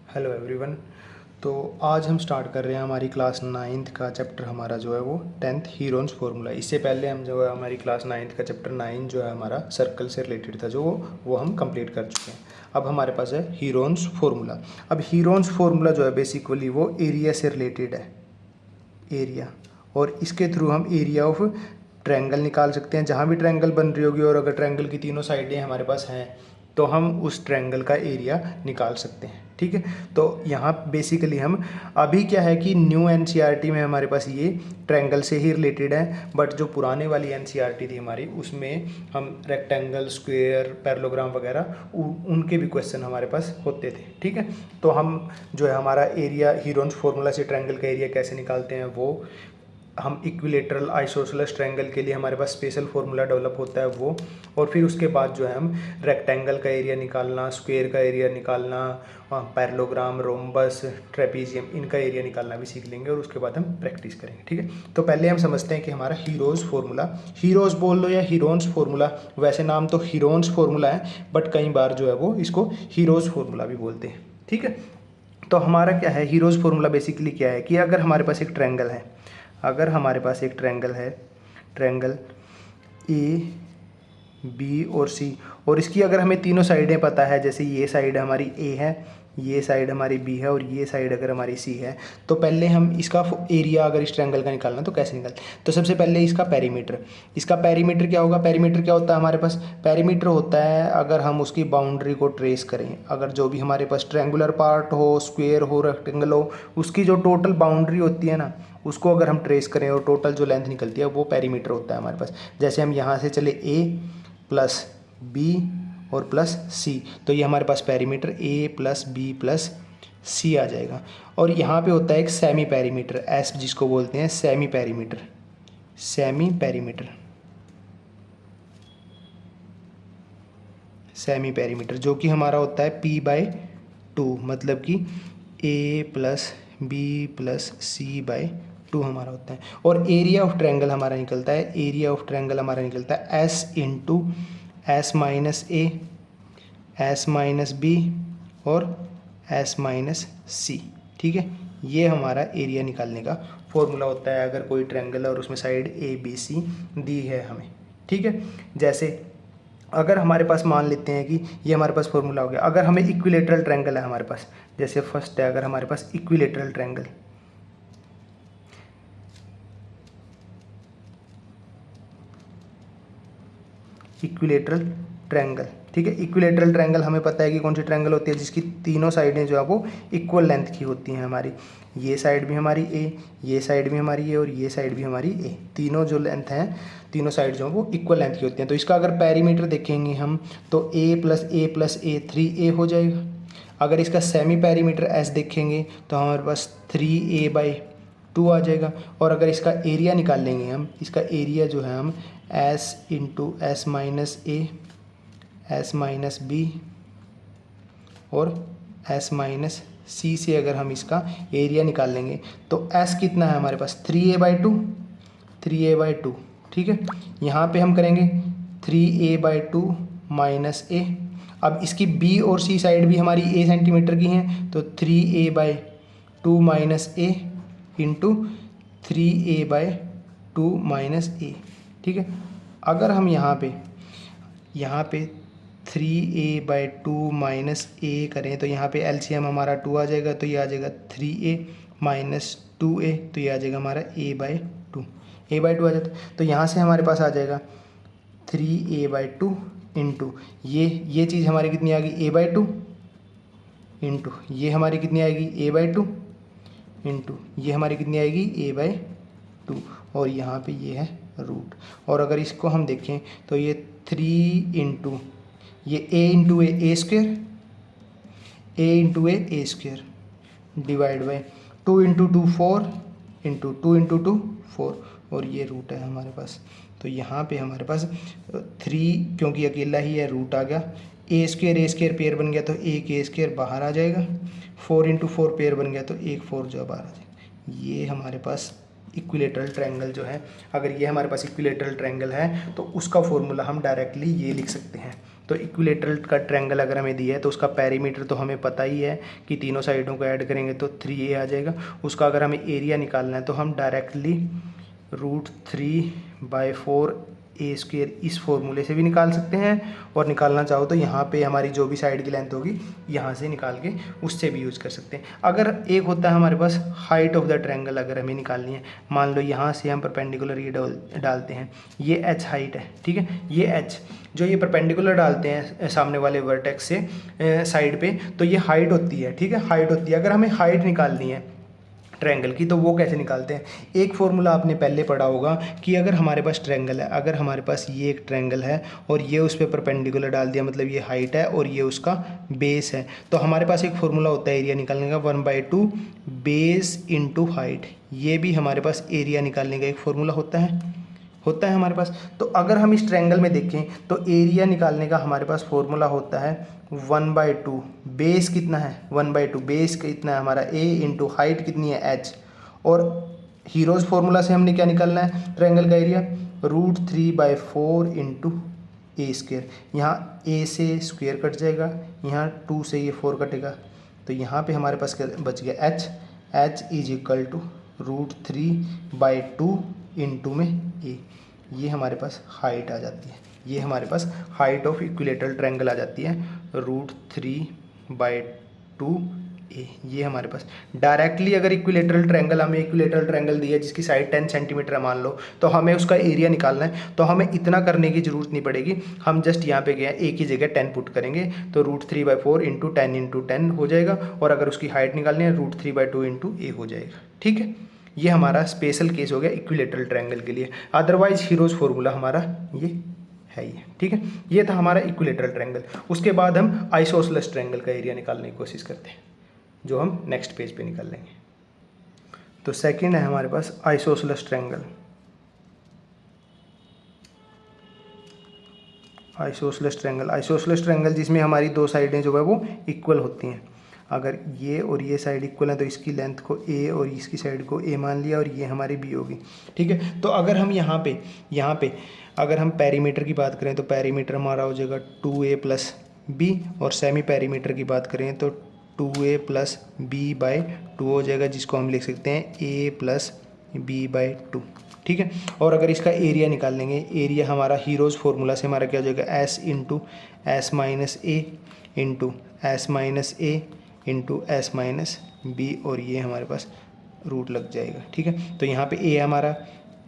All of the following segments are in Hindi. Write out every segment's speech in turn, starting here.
Hello everyone. तो आज हम स्टार्ट कर रहे हैं हमारी क्लास नाइन्थ का चैप्टर। हमारा जो है वो 10th हीरोन्स फार्मूला। इससे पहले हम जो है हमारी क्लास नाइन्थ का चैप्टर 9 जो है हमारा सर्कल से रिलेटेड था, जो वो हम कंप्लीट कर चुके हैं। अब हमारे पास है हीरोन्स फार्मूला। अब हीरोन्स फार्मूला जो है बेसिकली वो एरिया से रिलेटेड है, एरिया। और इसके थ्रू हम एरिया ऑफ ट्रायंगल निकाल सकते हैं। जहाँ भी ट्रायंगल बन रही होगी और अगर ट्रायंगल की तीनों साइडें हमारे पास हैं तो हम उस ट्रायंगल का एरिया निकाल सकते हैं। ठीक है, तो यहाँ बेसिकली हम अभी क्या है कि न्यू एनसीईआरटी में हमारे पास ये ट्रायंगल से ही रिलेटेड है, बट जो पुराने वाली एनसीईआरटी थी हमारी उसमें हम रेक्टेंगल, स्क्वायर, पैरेललोग्राम वगैरह उनके भी क्वेश्चन हमारे पास होते थे। ठीक है, तो हम जो है हमारा एरिया हीरोन्स फार्मूला से ट्रायंगल का एरिया कैसे निकालते हैं वो हम इक्विलेटरल आइसोसेलेस ट्रायंगल के लिए हमारे पास स्पेशल फार्मूला डेवलप होता है वो। और फिर उसके बाद जो है हम रेक्टेंगल का एरिया निकालना, स्क्वायर का एरिया निकालना, पैरेललोग्राम, रोम्बस, ट्रेपीजियम, इनका एरिया निकालना भी सीख लेंगे और उसके बाद हम प्रैक्टिस करेंगे। ठीक है, तो पहले हम समझते हैं कि हमारा हीरोज़ फार्मूला, हीरोज़ बोल लो या हीरोन्स फार्मूला, वैसे नाम तो हीरोन्स फार्मूला है बट कई बार जो है वो इसको हीरोज़ फार्मूला भी बोलते हैं। ठीक है, तो हमारा क्या है हीरोज़ फार्मूला बेसिकली क्या है कि अगर हमारे पास एक ट्रायंगल है, अगर हमारे पास एक ट्रायंगल है, ट्रायंगल ए बी और सी, और इसकी अगर हमें तीनों साइडें पता है, जैसे ये साइड हमारी ए है, ये साइड हमारी बी है और ये साइड अगर हमारी सी है, तो पहले हम इसका एरिया अगर इस ट्रायंगल का निकालना तो कैसे निकालते हैं। तो सबसे पहले इसका पेरीमीटर, इसका पेरीमीटर क्या होगा, पेरीमीटर क्या होता है हमारे पास, पेरीमीटर होता है अगर हम उसकी बाउंड्री को ट्रेस करें, अगर जो भी हमारे पास ट्रायंगुलर पार्ट हो, स्क्वायर हो, रेक्टेंगल हो, उसकी जो टोटल बाउंड्री होती है ना, उसको अगर हम ट्रेस करें और टोटल जो लेंथ निकलती है वो पेरीमीटर होता है हमारे पास। जैसे हम यहाँ से चले ए प्लस बी और प्लस सी, तो ये हमारे पास पेरीमीटर ए प्लस बी प्लस सी आ जाएगा। और यहाँ पे होता है एक सेमी पेरीमीटर, एस जिसको बोलते हैं semi perimeter, semi perimeter, semi perimeter जो कि हमारा होता है p/2, मतलब कि a plus B plus c by 2 हमारा होता है। और एरिया ऑफ ट्रायंगल हमारा निकलता है, एरिया ऑफ ट्रायंगल हमारा निकलता है s इंटू एस माइनस ए, एस माइनस बी और एस माइनस सी। ठीक है, ये हमारा एरिया निकालने का फॉर्मूला होता है अगर कोई ट्रायंगल है और उसमें साइड ए बी सी दी है हमें। ठीक है, जैसे अगर हमारे पास मान लेते हैं कि ये हमारे पास फॉर्मूला हो गया, अगर हमें इक्विलेटरल ट्रायंगल है हमारे पास, जैसे फर्स्ट है अगर हमारे पास इक्विलेटरल ट्रायंगल, इक्विलेटरल ट्रायंगल, ठीक है, इक्विलेटरल ट्रायंगल हमें पता है कि कौन सी ट्रायंगल होती है जिसकी तीनों साइडें जो है वो इक्वल लेंथ की होती हैं हमारी। ये साइड भी हमारी ए, ये साइड भी हमारी ए और ये साइड भी हमारी ए, तीनों जो लेंथ हैं, तीनों साइड जो है वो इक्वल लेंथ की होती हैं। तो इसका अगर पेरीमीटर देखेंगे हम तो a प्लस ए 3a हो जाएगा। अगर इसका सेमी पेरीमीटर एस देखेंगे तो हमारे पास 3a/2 आ जाएगा। और अगर इसका एरिया निकालेंगे हम, इसका एरिया जो है हम एस इंटू एस माइनस ए, एस माइनस बी और एस माइनस सी से अगर हम इसका एरिया निकाल लेंगे तो एस कितना है हमारे पास 3a/2, 3a/2। ठीक है, यहाँ पे हम करेंगे 3a/2 माइनस ए। अब इसकी बी और सी साइड भी हमारी ए सेंटीमीटर की हैं, तो 3a/2 माइनस ए इंटू 3a/2 माइनस ए। ठीक है, अगर हम यहाँ पे 3a/2 माइनस ए करें तो यहाँ पे एलसीएम हमारा 2 आ जाएगा, तो ये आ जाएगा 3a माइनस 2a, तो ये आ जाएगा हमारा a/2, a/2 आ जाता है। तो यहाँ से हमारे पास आ जाएगा 3a/2 इंटू ये चीज़ हमारी कितनी आ गई a/2 इंटू ये हमारी कितनी आएगी a/2 इंटू ये हमारी कितनी आएगी a/2, और यहाँ पे ये है रूट। और अगर इसको हम देखें तो ये 3 इंटू ये a into A square, a into A square divide by 2 into 2 4 into 2 into 2 4, और ये रूट है हमारे पास। तो यहाँ पे हमारे पास 3, क्योंकि अकेला ही है, रूट आ गया। ए स्क्वेयर पेयर बन गया तो एक ए स्क्वेयर बाहर आ जाएगा, 4 इंटू 4 पेयर बन गया तो एक 4 जो बाहर आ जाएगा। ये हमारे पास इक्विलेटरल ट्रायंगल जो है, अगर ये हमारे पास इक्विलेटरल ट्रायंगल है तो उसका फॉर्मूला हम डायरेक्टली ये लिख सकते हैं तो इक्विलेटरल का ट्रायंगल अगर हमें दिया है तो उसका पेरीमीटर तो हमें पता ही है कि तीनों साइडों को ऐड करेंगे तो 3a आ जाएगा। उसका अगर हमें एरिया निकालना है तो हम डायरेक्टली √3/4 a² इस फॉर्मूले से भी निकाल सकते हैं, और निकालना चाहो तो यहाँ पे हमारी जो भी साइड की लेंथ होगी यहाँ से निकाल के उससे भी यूज़ कर सकते हैं। अगर एक होता है हमारे पास हाइट ऑफ द ट्रायंगल, अगर हमें निकालनी है, मान लो यहाँ से हम परपेंडिकुलर ये डालते हैं, ये h हाइट है, ठीक है, ये h जो ये परपेंडिकुलर डालते हैं सामने वाले वर्टेक्स से साइड पे, तो ये हाइट होती है, ठीक है, हाइट होती है। अगर हमें हाइट निकालनी है ट्रायंगल की तो वो कैसे निकालते हैं? एक फॉर्मूला आपने पहले पढ़ा होगा कि अगर हमारे पास ट्रायंगल है, अगर हमारे पास ये एक ट्रायंगल है और ये उस पर परपेंडिकुलर डाल दिया, मतलब ये हाइट है और ये उसका बेस है, तो हमारे पास एक फॉर्मूला होता है एरिया निकालने का, 1/2 बेस इंटू हाइट। ये भी हमारे पास एरिया निकालने का एक फॉर्मूला होता है हमारे पास। तो अगर हम इस ट्रायंगल में देखें तो एरिया निकालने का हमारे पास फॉर्मूला होता है 1/2, बेस कितना है 1/2, बेस कितना है हमारा a इंटू हाइट कितनी है h, और हीरोज फॉर्मूला से हमने क्या निकालना है ट्रायंगल का एरिया, √3/4 इंटू a²। यहाँ a से स्क्वेयर कट जाएगा, यहाँ 2 से ये 4 कटेगा, तो यहाँ पे हमारे पास क्या बच गया h is equal to √3/2 into में a। ये हमारे पास हाइट आ जाती है, ये हमारे पास हाइट ऑफ इक्विलेटरल ट्रायंगल आ जाती है √3/2 a। ये हमारे पास डायरेक्टली अगर इक्विलेटरल ट्रायंगल हमें इक्विलेटरल ट्रायंगल दिया जिसकी साइड 10 सेंटीमीटर है मान लो, तो हमें उसका एरिया निकालना है, तो हमें इतना करने की ज़रूरत नहीं पड़ेगी। हम जस्ट यहाँ पे गए एक ही जगह 10 पुट करेंगे तो √3/4 इंटू 10 हो जाएगा, और अगर उसकी हाइट निकालनी है √3/2 इंटू a हो जाएगा, ठीक है। ये हमारा स्पेशल केस हो गया इक्विलेटरल ट्रायंगल के लिए, अदरवाइज हीरोज फॉर्मूला हमारा ये है ही, ठीक है। ये था हमारा इक्विलेटरल ट्रायंगल। उसके बाद हम आइसोसेलेस ट्रायंगल का एरिया निकालने की कोशिश करते हैं, जो हम नेक्स्ट पेज पे निकाल लेंगे। तो सेकंड है हमारे पास आइसोसेलेस ट्रायंगल। आइसोसेलेस ट्रायंगल जिसमें हमारी दो साइडें जो है वो इक्वल होती हैं। अगर ये और ये साइड इक्वल है तो इसकी लेंथ को a और इसकी साइड को a मान लिया, और ये हमारी b होगी, ठीक है। तो अगर हम यहाँ पे अगर हम पेरीमीटर की बात करें तो पेरीमीटर हमारा हो जाएगा 2a + b, और सेमी पेरीमीटर की बात करें तो 2a + b/2 हो जाएगा, जिसको हम लिख सकते हैं a + b/2, ठीक है। और अगर इसका एरिया निकाल लेंगे, एरिया हमारा हीरोज फार्मूला से हमारा क्या हो जाएगा, s into s minus a into s minus a into s minus b, और ये हमारे पास रूट लग जाएगा, ठीक है। तो यहाँ पे a हमारा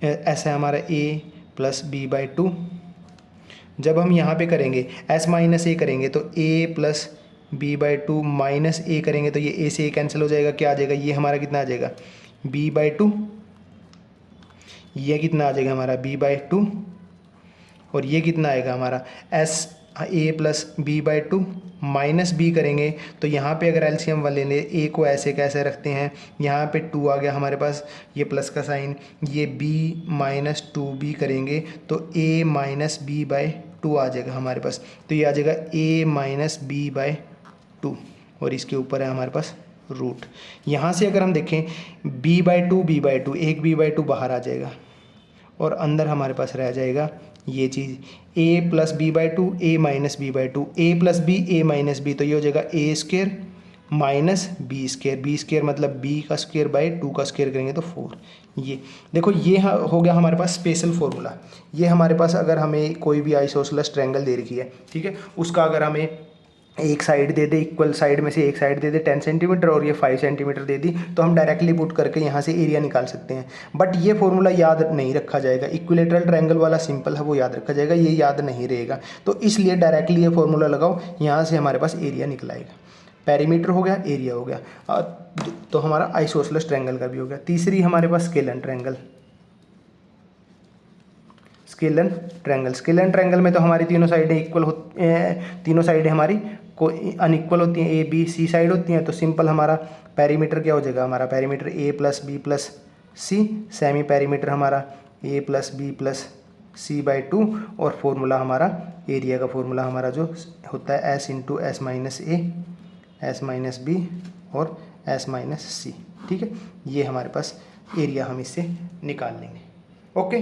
s है हमारा a + b/2। जब हम यहाँ पे करेंगे s माइनस a करेंगे तो a + b/2 माइनस a करेंगे तो ये a से a कैंसिल हो जाएगा, क्या आ जाएगा, ये हमारा कितना आ जाएगा b/2, ये कितना आ जाएगा हमारा b/2, और ये कितना आएगा हमारा s a + b/2 minus b करेंगे तो यहाँ पे अगर एलसीएम वाले ले a को ऐसे कैसे रखते हैं, यहाँ पे 2 आ गया हमारे पास, ये प्लस का साइन, ये b - 2b करेंगे तो a - b/2 आ जाएगा हमारे पास, तो ये आ जाएगा a - b/2, और इसके ऊपर है हमारे पास रूट। यहाँ से अगर हम देखें b/2 एक b/2 बाहर आ जाएगा, और अंदर हमारे पास रह जाएगा ये चीज़ a + b/2 a - b/2 a + b a - b, तो ये हो जाएगा a² - b² मतलब b का स्क्वायर बाई 2 का स्क्वायर करेंगे तो 4। ये देखो ये हो गया हमारे पास स्पेशल फॉर्मूला। ये हमारे पास अगर हमें कोई भी आइसोसेलेस ट्रायंगल दे रखी है, ठीक है, उसका अगर हमें एक साइड दे दे, इक्वल साइड में से एक साइड दे दे 10 सेंटीमीटर और ये 5 सेंटीमीटर दे दी, तो हम डायरेक्टली पुट करके यहाँ से एरिया निकाल सकते हैं। बट ये फॉर्मूला याद नहीं रखा जाएगा, इक्विलेटरल ट्रायंगल वाला सिंपल है वो याद रखा जाएगा, ये याद नहीं रहेगा, तो इसलिए डायरेक्टली ये फॉर्मूला लगाओ, यहाँ से हमारे पास एरिया निकल आएगा। पेरीमीटर हो गया, एरिया हो गया, तो हमारा आइसोसेलेस ट्रायंगल का भी हो गया। तीसरी हमारे पास स्केलन ट्रायंगल। स्केलन ट्रायंगल में तो हमारी तीनों साइडें इक्वल तीनों साइडें हमारी को अनइक्वल होती हैं, a b c साइड होती हैं, तो सिंपल हमारा पेरीमीटर क्या हो जाएगा, हमारा perimeter a + b + c, semi perimeter हमारा a + b + c/2, और फॉर्मूला हमारा एरिया का फॉर्मूला हमारा जो होता है s into s minus a s minus b और s माइनस c, ठीक है। ये हमारे पास एरिया हम इससे निकाल लेंगे। ओके,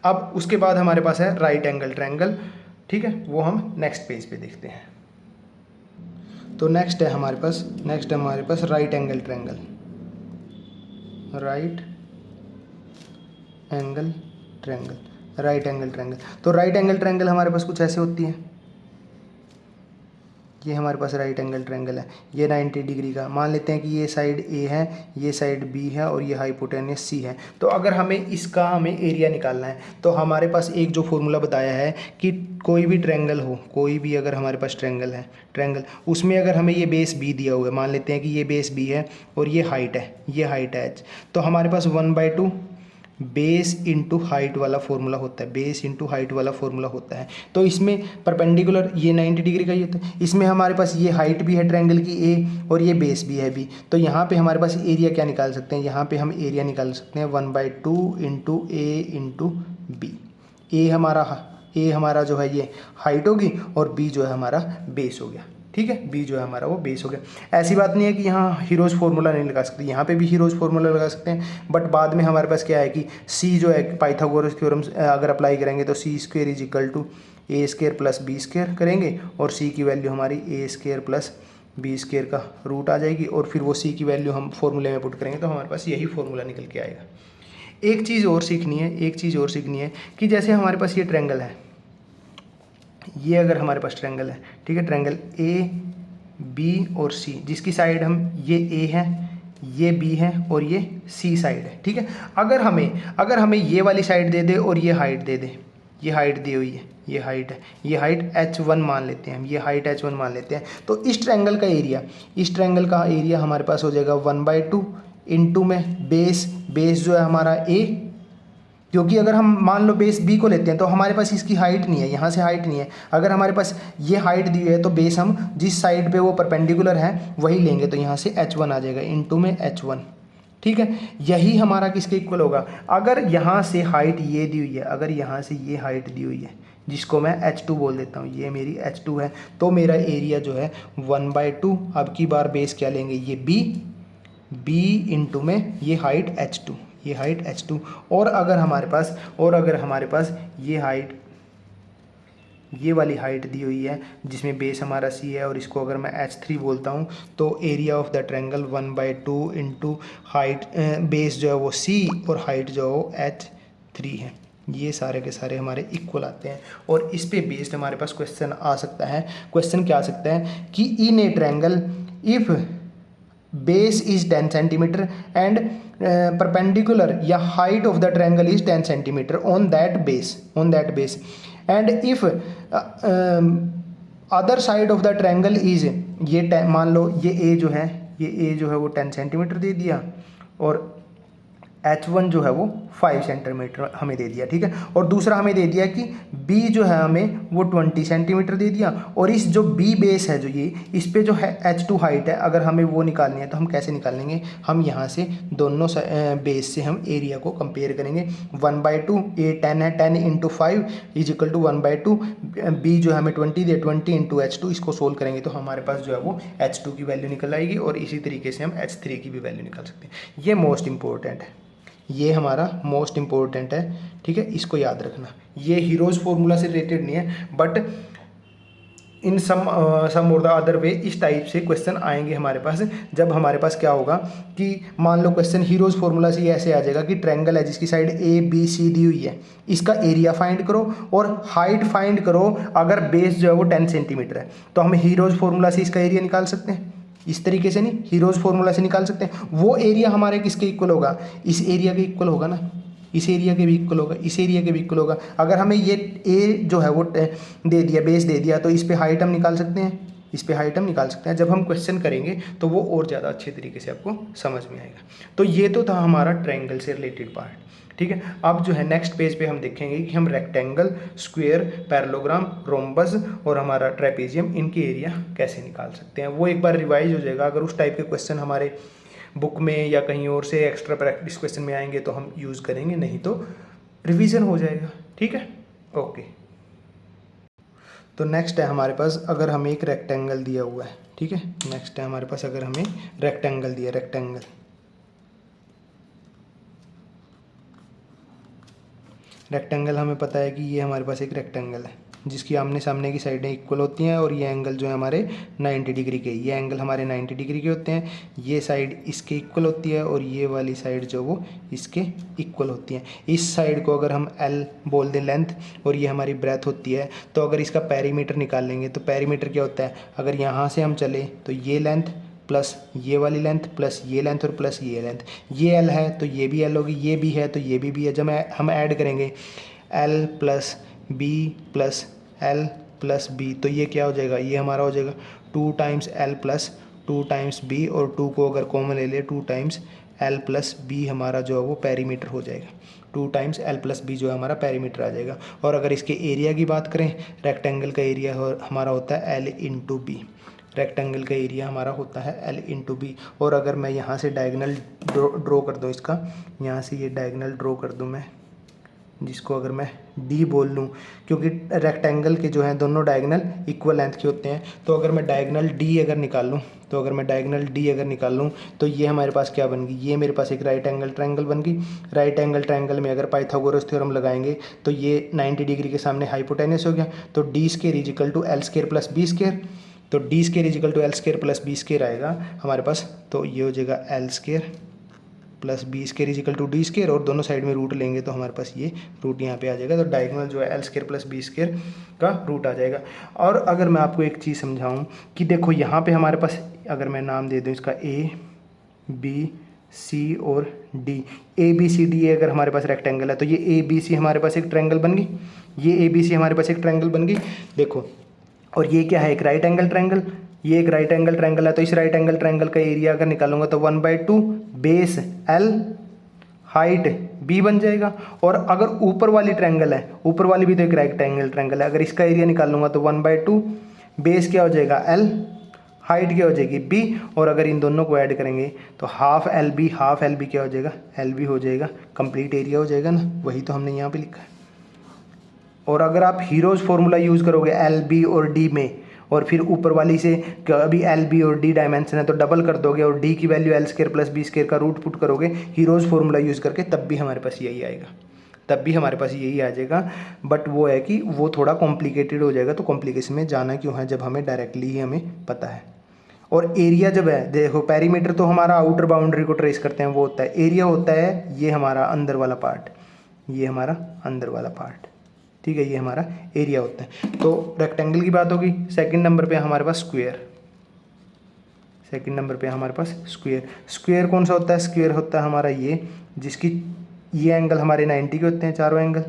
अब उसके बाद हमारे पास है राइट एंगल ट्रायंगल। ठीक है, वो हम नेक्स्ट पेज पे देखते हैं। तो नेक्स्ट है हमारे पास right angle triangle. Right angle triangle. तो राइट एंगल ट्रायंगल हमारे पास कुछ ऐसे होती है। ये हमारे पास राइट एंगल ट्रायंगल है, ये 90 डिग्री का। मान लेते हैं कि ये साइड ए है, ये साइड बी है और ये हाइपोटेन्यूस सी है। तो अगर हमें हमें एरिया निकालना है तो हमारे पास एक जो फॉर्मूला बताया है कि कोई भी ट्रायंगल हो, कोई भी अगर हमारे पास ट्रायंगल उसमें अगर हमें ये बेस बी दिया हुआ है, मान लेते हैं कि ये बेस बी है और ये हाइट है एच, तो हमारे पास 1/2 बेस इंटू हाइट वाला फॉर्मूला होता है। तो इसमें परपेंडिकुलर ये 90 डिग्री का ही होता है। इसमें हमारे पास ये हाइट भी है ट्रायंगल की ए और ये बेस भी है बी। तो यहाँ पे हमारे पास एरिया क्या निकाल सकते हैं, यहाँ पे हम एरिया निकाल सकते हैं 1/2 इंटू ए इंटू बी। ए हमारा जो है ये हाइट होगी और बी जो है हमारा बेस हो गया। ठीक है, बी जो है हमारा वो बेस हो गया। ऐसी बात नहीं है कि यहाँ हीरोज फार्मूला नहीं लगा सकते, यहाँ पे भी हीरोज फार्मूला लगा सकते हैं। बट बाद में हमारे पास क्या है कि सी जो है पाइथागोरस थ्योरम अगर अप्लाई करेंगे तो C² = A² + B² करेंगे और सी की वैल्यू हमारी A² + B² का रूट आ जाएगी और फिर वो सी की वैल्यू हम फॉर्मूले में पुट करेंगे तो हमारे पास यही फॉर्मूला निकल के आएगा। एक चीज़ और सीखनी है कि जैसे हमारे पास ये ट्रायंगल है, ये अगर हमारे पास ट्रायंगल है, ठीक है, ट्रायंगल ए बी और सी, जिसकी साइड हम ये ए है, ये बी है और ये सी साइड है। ठीक है, अगर हमें ये वाली साइड दे दे और ये हाइट दे दे, ये हाइट दी हुई है, ये हाइट h1 मान लेते हैं हम, ये हाइट h1 मान लेते हैं। तो इस ट्रायंगल का एरिया हमारे पास हो जाएगा 1/2 इंटू में बेस जो है हमारा a, क्योंकि अगर हम मान लो बेस बी को लेते हैं तो हमारे पास इसकी हाइट नहीं है, यहाँ से हाइट नहीं है। अगर हमारे पास ये हाइट दी हुई है तो बेस हम जिस साइड पे वो परपेंडिकुलर है वही लेंगे, तो यहाँ से h1 आ जाएगा इंटू में h1। ठीक है, यही हमारा किसके इक्वल होगा, अगर यहाँ से हाइट ये दी हुई है, अगर यहाँ से ये हाइट दी हुई है जिसको मैं h2 बोल देता हूँ, ये मेरी h2 है, तो मेरा एरिया जो है 1/2, अब की बार बेस क्या लेंगे, ये b इंटू में ये हाइट h2, और अगर हमारे पास ये वाली हाइट दी हुई है जिसमें बेस हमारा c है और इसको अगर मैं h3 बोलता हूँ, तो area of the triangle 1/2 into height, base जो है वो c और हाइट जो है वो h3 है। ये सारे के सारे हमारे इक्वल आते हैं और इस पे बेस्ड हमारे पास क्वेश्चन आ सकता है। क्वेश्चन क्या आ सकता है कि in a triangle if base is 10 centimetre and perpendicular या height of the triangle is 10 centimeter on that base and if other side of the triangle is ये मान लो ये a जो है वो 10 सेंटीमीटर दे दिया और h1 जो है वो 5 सेंटीमीटर हमें दे दिया। ठीक है, और दूसरा हमें दे दिया कि b जो है हमें वो 20 सेंटीमीटर दे दिया और इस जो b बेस है जो ये इस पे जो है h2 हाइट है, अगर हमें वो निकालनी है तो हम कैसे निकालेंगे, हम यहाँ से दोनों बेस से हम एरिया को कंपेयर करेंगे। 1/2 a 10 है, 10 इंटू 5 = 1/2, b जो है हमें 20 दे, 20 इंटू h2, इसको सोल्व करेंगे तो हमारे पास जो है वो h2 की वैल्यू निकल आएगी और इसी तरीके से हम h3 की भी वैल्यू निकाल सकते हैं। ये मोस्ट इंपॉर्टेंट है, ये हमारा मोस्ट इंपॉर्टेंट है। ठीक है, इसको याद रखना। ये हीरोज फॉर्मूला से रिलेटेड नहीं है बट इन सम और द अदर वे इस टाइप से क्वेश्चन आएंगे हमारे पास। जब हमारे पास क्या होगा कि मान लो क्वेश्चन हीरोज फॉर्मूला से ऐसे आ जाएगा कि ट्रायंगल है जिसकी साइड ए बी सी दी हुई है, इसका एरिया फाइंड करो और हाइट फाइंड करो। अगर बेस जो है वो 10 सेंटीमीटर है तो हम हीरोज फॉर्मूला से इसका एरिया निकाल सकते हैं, इस तरीके से नहीं, हीरोज फॉर्मूला से निकाल सकते हैं। वो एरिया हमारे किसके इक्वल होगा, इस एरिया के इक्वल होगा ना, इस एरिया के भी इक्वल होगा, इस एरिया के भी इक्वल होगा। अगर हमें ये ए जो है वो दे दिया, बेस दे दिया, तो इस पे हाइट हम निकाल सकते हैं, जब हम क्वेश्चन करेंगे तो वो और ज़्यादा अच्छे तरीके से आपको समझ में आएगा। तो ये तो था हमारा ट्रायंगल से रिलेटेड पार्ट। ठीक है, अब जो है नेक्स्ट पेज पे हम देखेंगे कि हम रेक्टेंगल, स्क्वायर, पैरेललोग्राम, रोम्बस और हमारा ट्रेपेजियम, इनके एरिया कैसे निकाल सकते हैं। वो एक बार रिवाइज हो जाएगा। अगर उस टाइप के क्वेश्चन हमारे बुक में या कहीं और से एक्स्ट्रा प्रैक्टिस क्वेश्चन में आएंगे तो हम यूज़ करेंगे, नहीं तो रिवीजन हो जाएगा। ठीक है, ओके। तो नेक्स्ट है हमारे पास, अगर हमें एक रेक्टेंगल दिया हुआ है, ठीक है, नेक्स्ट है हमारे पास अगर हमें रेक्टेंगल दिया, रेक्टेंगल हमें पता है कि ये हमारे पास एक रेक्टेंगल है, जिसकी आमने सामने की साइडें इक्वल होती हैं, और ये एंगल जो है हमारे 90 डिग्री के, ये एंगल हमारे 90 डिग्री के होते हैं। ये साइड इसके इक्वल होती है और ये वाली साइड जो वो इसके इक्वल होती है। इस साइड को अगर हम L बोल दें लेंथ, और ये हमारी ब्रेथ होती है, तो अगर इसका पेरीमीटर निकालेंगे तो पेरीमीटर क्या होता है, अगर यहाँ से हम चले तो ये लेंथ प्लस ये वाली लेंथ प्लस ये लेंथ और प्लस ये लेंथ, ये L है तो ये भी L होगी, ये भी है तो ये भी है। जब हम ऐड करेंगे L plus B plus L plus B, तो ये क्या हो जाएगा, ये हमारा हो जाएगा 2 times L plus 2 times B, और 2 को अगर कॉमन ले ले 2 टाइम्स L प्लस B हमारा जो है वो पेरीमीटर हो जाएगा। 2 टाइम्स L प्लस B जो है हमारा पेरीमीटर आ जाएगा। और अगर इसके एरिया की बात करें, रेक्टेंगल का एरिया हमारा होता है L इंटू बी। रेक्टेंगल का एरिया हमारा होता है L इंटू बी। और अगर मैं यहाँ से डायगनल ड्रॉ कर दूँ इसका, यहाँ से ये डायगनल ड्रॉ कर दूँ मैं, जिसको अगर मैं D बोल लूँ, क्योंकि रेक्टेंगल के जो हैं दोनों डायगनल इक्वल लेंथ के होते हैं, तो अगर मैं डायगनल D अगर निकाल लूँ, तो अगर मैं डायगनल D अगर निकाल लूँ तो ये हमारे पास क्या बन गई, ये मेरे पास एक राइट एंगल ट्रायंगल बन गई। राइट एंगल ट्रायंगल में अगर पाइथागोरस थ्योरम लगाएंगे तो ये 90 डिग्री के सामने हाइपोटेनस हो गया, तो D square is equal to L square plus B square, तो D square is equal to L square plus B square आएगा हमारे पास। तो ये हो जाएगा L square plus B square is equal to D square, और दोनों साइड में रूट लेंगे तो हमारे पास ये रूट यहाँ पे आ जाएगा। तो डायगोनल जो है L square plus B square का रूट आ जाएगा। और अगर मैं आपको एक चीज़ समझाऊं कि देखो यहाँ पे हमारे पास, अगर मैं नाम दे दूँ इसका A B C और D, ABCD अगर हमारे पास रेक्टेंगल है तो ये ABC हमारे पास एक ट्रायंगल बन गई, ये ABC हमारे पास एक ट्रायंगल बन गई देखो। और ये क्या है, एक राइट एंगल ट्रायंगल, ये एक राइट एंगल ट्रायंगल है, तो इस राइट एंगल ट्रायंगल का एरिया अगर निकालूंगा तो 1/2 बेस L हाइट B बन जाएगा। और अगर ऊपर वाली ट्रायंगल है, ऊपर वाली भी तो एक राइट एंगल ट्रायंगल है, अगर इसका एरिया निकालूंगा तो 1/2 बेस क्या हो जाएगा L, हाइट क्या हो जाएगी B, और अगर इन दोनों को ऐड करेंगे तो हाफ एल बी क्या हो जाएगा, LB हो जाएगा, कंप्लीट एरिया हो जाएगा ना, वही तो हमने यहाँ पे लिखा है। और अगर आप हीरोज फार्मूला यूज़ करोगे LB और D में, और फिर ऊपर वाली से अभी LB और D डायमेंशन है तो डबल कर दोगे, और D की value L square plus B square का रूट पुट करोगे हीरोज फार्मूला यूज़ करके, तब भी हमारे पास यही आएगा, तब भी हमारे पास यही आ जाएगा। बट वो है कि वो थोड़ा कॉम्प्लिकेटेड हो जाएगा, तो कॉम्प्लिकेशन में जाना क्यों है जब हमें डायरेक्टली ही हमें पता है। और एरिया जब है, देखो पेरीमीटर तो हमारा आउटर बाउंड्री को ट्रेस करते हैं वो होता है, एरिया होता है ये हमारा अंदर वाला पार्ट, ये हमारा अंदर वाला पार्ट, ठीक है, ये हमारा एरिया होता है। तो रेक्टेंगल की बात होगी। सेकंड नंबर पे हमारे पास स्क्वायर, सेकंड नंबर पे हमारे पास स्क्वायर। स्क्वायर कौन सा होता है, स्क्वायर होता है हमारा ये, जिसकी ये एंगल हमारे 90 के होते हैं, चारों एंगल,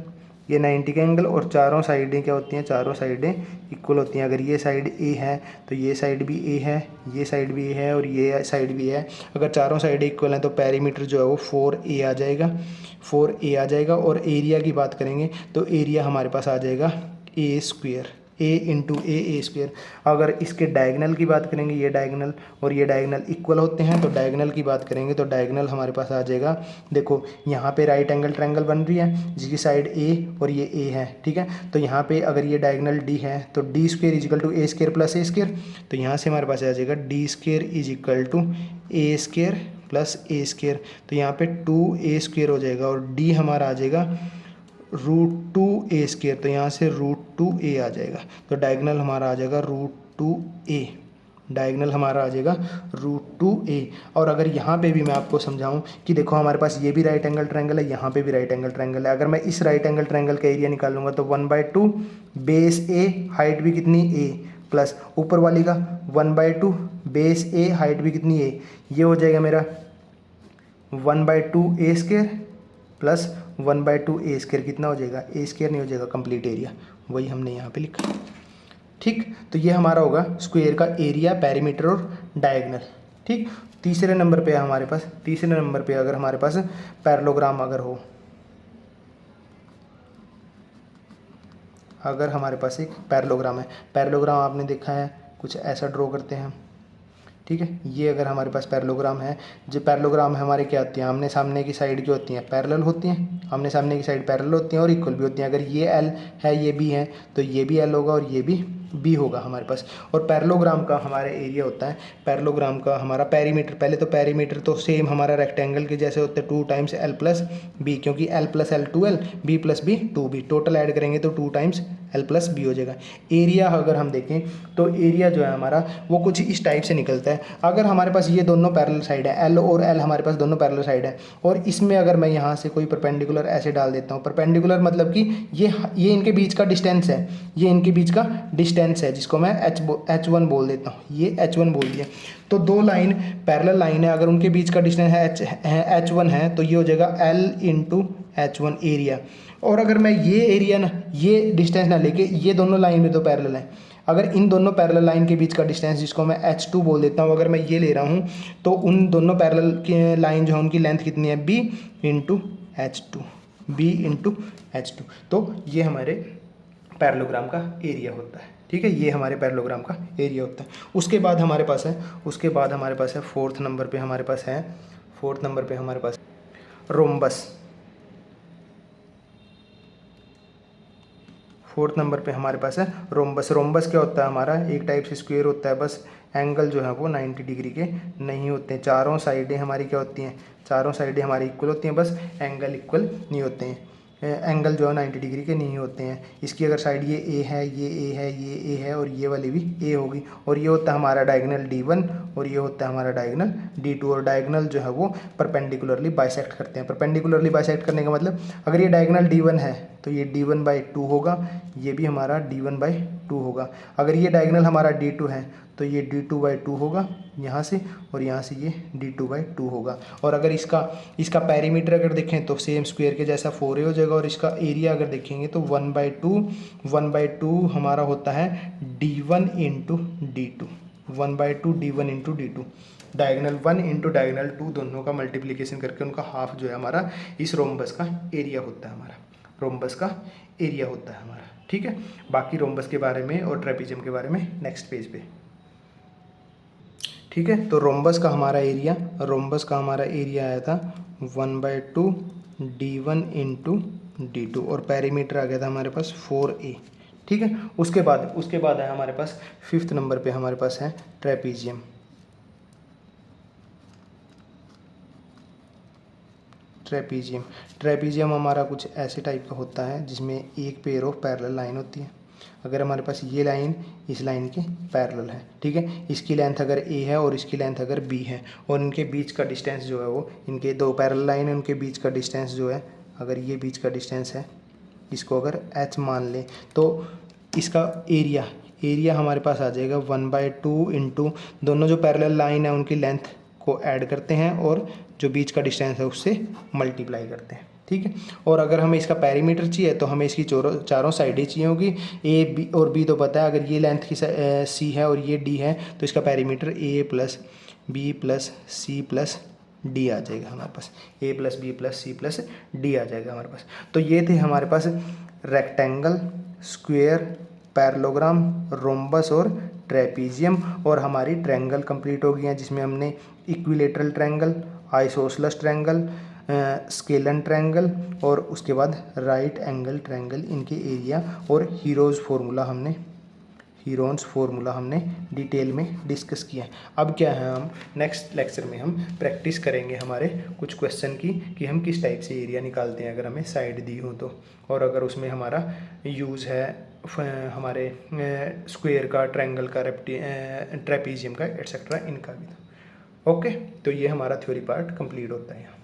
ये 90 के एंगल, और चारों साइडें क्या होती हैं, चारों साइडें इक्वल होती हैं। अगर ये साइड A है तो ये साइड भी A है, ये साइड भी A है और ये साइड भी है। अगर चारों साइडें इक्वल हैं तो पेरीमीटर जो है वो 4A आ जाएगा, 4A आ जाएगा। और एरिया की बात करेंगे तो एरिया हमारे पास आ जाएगा A square, A into A square. अगर इसके डायगनल की बात करेंगे, ये डायगनल और ये डायगनल इक्वल होते हैं, तो डायगनल की बात करेंगे तो डायगनल हमारे पास आ जाएगा, देखो यहाँ पे राइट एंगल ट्रायंगल बन रही है जिसकी साइड A और ये A है, ठीक है। तो यहाँ पे अगर ये डायगनल D है तो D square is equal to A square plus A square, तो यहाँ से हमारे पास आ जाएगा D square is equal to A square plus A square, तो यहाँ पे 2A स्क्वायर हो जाएगा और D हमारा आ जाएगा √2A स्क्वायर, तो यहाँ से √2A आ जाएगा। तो डायगनल हमारा आ जाएगा √2A, डायगनल हमारा आ जाएगा √2A। और अगर यहाँ पे भी मैं आपको समझाऊं कि देखो हमारे पास ये भी राइट एंगल ट्रायंगल है, यहाँ पे भी राइट एंगल ट्रायंगल है। अगर मैं इस राइट एंगल ट्रायंगल का एरिया निकालूंगा तो 1/2 बेस A, हाइट भी कितनी A, प्लस ऊपर वाली का 1/2 बेस A, हाइट भी कितनी A, ये हो जाएगा मेरा 1/2A square plus 1/2A square, कितना हो जाएगा A स्क्वायर नहीं हो जाएगा, कंप्लीट एरिया, वही हमने यहाँ पे लिखा। ठीक, तो ये हमारा होगा स्क्वायर का एरिया, पेरीमीटर और डायगनल। ठीक, तीसरे नंबर पे हमारे पास, तीसरे नंबर पे अगर हमारे पास पैरेललोग्राम अगर हो, अगर हमारे पास एक पैरेललोग्राम है, पैरेललोग्राम आपने देखा है कुछ ऐसा ड्रॉ करते हैं, ठीक है। ये अगर हमारे पास पैरेललोग्राम है, जो पैरेललोग्राम है हमारे क्या होती हैं, आमने सामने की साइड जो होती हैं पैरेलल होती हैं, आमने सामने की साइड पैरेलल होती हैं और इक्वल भी होती हैं। अगर ये L है ये B है तो ये भी L होगा और ये भी B होगा हमारे पास। और पैरेललोग्राम का हमारा एरिया होता है, पैरेललोग्राम का हमारा पेरीमीटर, पहले तो पेरीमीटर तो सेम हमारा रेक्टेंगल के जैसे होते हैं 2 टाइम्स L प्लस B, क्योंकि L plus L 2L, B plus B 2B, total add करेंगे तो 2 टाइम्स एल प्लस बी हो जाएगा। एरिया अगर हम देखें तो एरिया जो है हमारा वो कुछ इस टाइप से निकलता है। अगर हमारे पास ये दोनों पैरेलल साइड है, एल और एल हमारे पास दोनों पैरेलल साइड है, और इसमें अगर मैं यहाँ से कोई परपेंडिकुलर ऐसे डाल देता हूँ, परपेंडिकुलर मतलब कि ये इनके बीच का डिस्टेंस है, ये इनके बीच का डिस्टेंस है, जिसको मैं H1 बोल देता हूँ, ये H1 बोल दिया। तो दो लाइन पैरेलल लाइन है, अगर उनके बीच का डिस्टेंस है H1 है तो ये हो जाएगा L इंटू H1 एरिया। और अगर मैं ये एरिया ना, ये डिस्टेंस ना लेके, ये दोनों लाइन में तो पैरेलल है, अगर इन दोनों पैरेलल लाइन के बीच का डिस्टेंस जिसको मैं H2 बोल देता हूँ, अगर मैं ये ले रहा हूँ तो उन दोनों पैरेलल के लाइन जो है उनकी लेंथ कितनी है, B into H2, B into H2। तो ये हमारे पैरेललोग्राम का एरिया होता है। ठीक है, ये हमारे पैरेललोग्राम का एरिया होता है। उसके बाद हमारे पास है फोर्थ नंबर पे हमारे पास रोम्बस। फोर्थ नंबर पे हमारे पास है रोम्बस। रोम्बस क्या होता है हमारा, एक टाइप से स्क्वायर होता है, बस एंगल जो है वो 90 डिग्री के नहीं होते हैं। चारों साइडें हमारी क्या होती हैं, चारों साइडें हमारी इक्वल होती हैं, बस एंगल इक्वल नहीं होते हैं, एंगल जो है 90 डिग्री के नहीं होते हैं। इसकी अगर साइड ये ए है, ये ए है, ये ए है, और ये वाली भी ए होगी, और ये होता है हमारा डायगोनल D1 और ये होता है हमारा डायगोनल D2। और डायगोनल जो है वो परपेंडिकुलरली बाइसेक्ट करते हैं। परपेंडिकुलरली बाइसेक्ट करने का मतलब, अगर ये डायगोनल D1 है तो ये D1/2 होगा, ये भी हमारा D1/2 होगा। अगर ये डायगोनल हमारा D2 है तो ये D2/2 होगा यहाँ से, और यहाँ से ये D2/2 होगा। और अगर इसका पेरीमीटर अगर देखें तो सेम स्क्वायर के जैसा 4A हो जाएगा, और इसका एरिया अगर देखेंगे तो 1/2 हमारा होता है D1 into D2, 1/2 D1 into D2। Diagonal 1 into diagonal 2 दोनों का मल्टीप्लिकेशन करके उनका हाफ जो है हमारा इस रोम्बस का एरिया होता है, हमारा रोम्बस का एरिया होता है हमारा। ठीक है, बाकी रोम्बस के बारे में और ट्रेपीजियम के बारे में नेक्स्ट पेज पे। ठीक है, तो रोम्बस का हमारा एरिया आया था 1/2 D1 इंटू D2, और पेरीमीटर आ गया था हमारे पास 4A। ठीक है, उसके बाद है हमारे पास फिफ्थ नंबर पे हमारे पास है ट्रेपीजियम। ट्रेपीजियम हमारा कुछ ऐसे टाइप का होता है जिसमें एक पेयर ऑफ पैरेलल लाइन होती है। अगर हमारे पास ये लाइन इस लाइन के पैरेलल है, ठीक है, इसकी लेंथ अगर A है और इसकी लेंथ अगर B है, और इनके बीच का डिस्टेंस जो है वो, इनके दो पैरेलल लाइन है, उनके बीच का डिस्टेंस जो है, अगर ये बीच का डिस्टेंस है, इसको अगर H मान लें, तो इसका एरिया हमारे पास आ जाएगा 1/2 इंटू दोनों जो पैरेलल लाइन है उनकी लेंथ को ऐड करते हैं और जो बीच का डिस्टेंस है उससे मल्टीप्लाई करते हैं। ठीक है, और अगर हमें इसका पेरीमीटर चाहिए तो हमें इसकी चारों साइडें चाहिए होगी। ए बी और बी तो पता है, अगर ये लेंथ की सी है और ये डी है तो इसका perimeter A plus B plus C plus D आ जाएगा हमारे पास, A plus B plus C plus D आ जाएगा हमारे पास। तो ये थे हमारे पास रेक्टेंगल, स्क्वेयर, पैरेललोग्राम, रोम्बस और ट्रेपीजियम। और हमारी ट्रायंगल कंप्लीट हो गई हैं, जिसमें हमने equilateral triangle, isosceles triangle, scalene triangle और उसके बाद राइट एंगल ट्रायंगल, इनके एरिया और हीरोन्स फार्मूला हमने डिटेल में डिस्कस किया है। अब क्या है, हम नेक्स्ट लेक्चर में हम प्रैक्टिस करेंगे हमारे कुछ क्वेश्चन की, कि हम किस टाइप से एरिया निकालते हैं अगर हमें साइड दी हो तो, और अगर उसमें हमारा यूज़ है हमारे स्क्वायर का, ट्रायंगल का, ट्रेपीजियम का, एट्सेट्रा, इनका भी। ओके, तो ये हमारा थ्योरी पार्ट कंप्लीट होता है।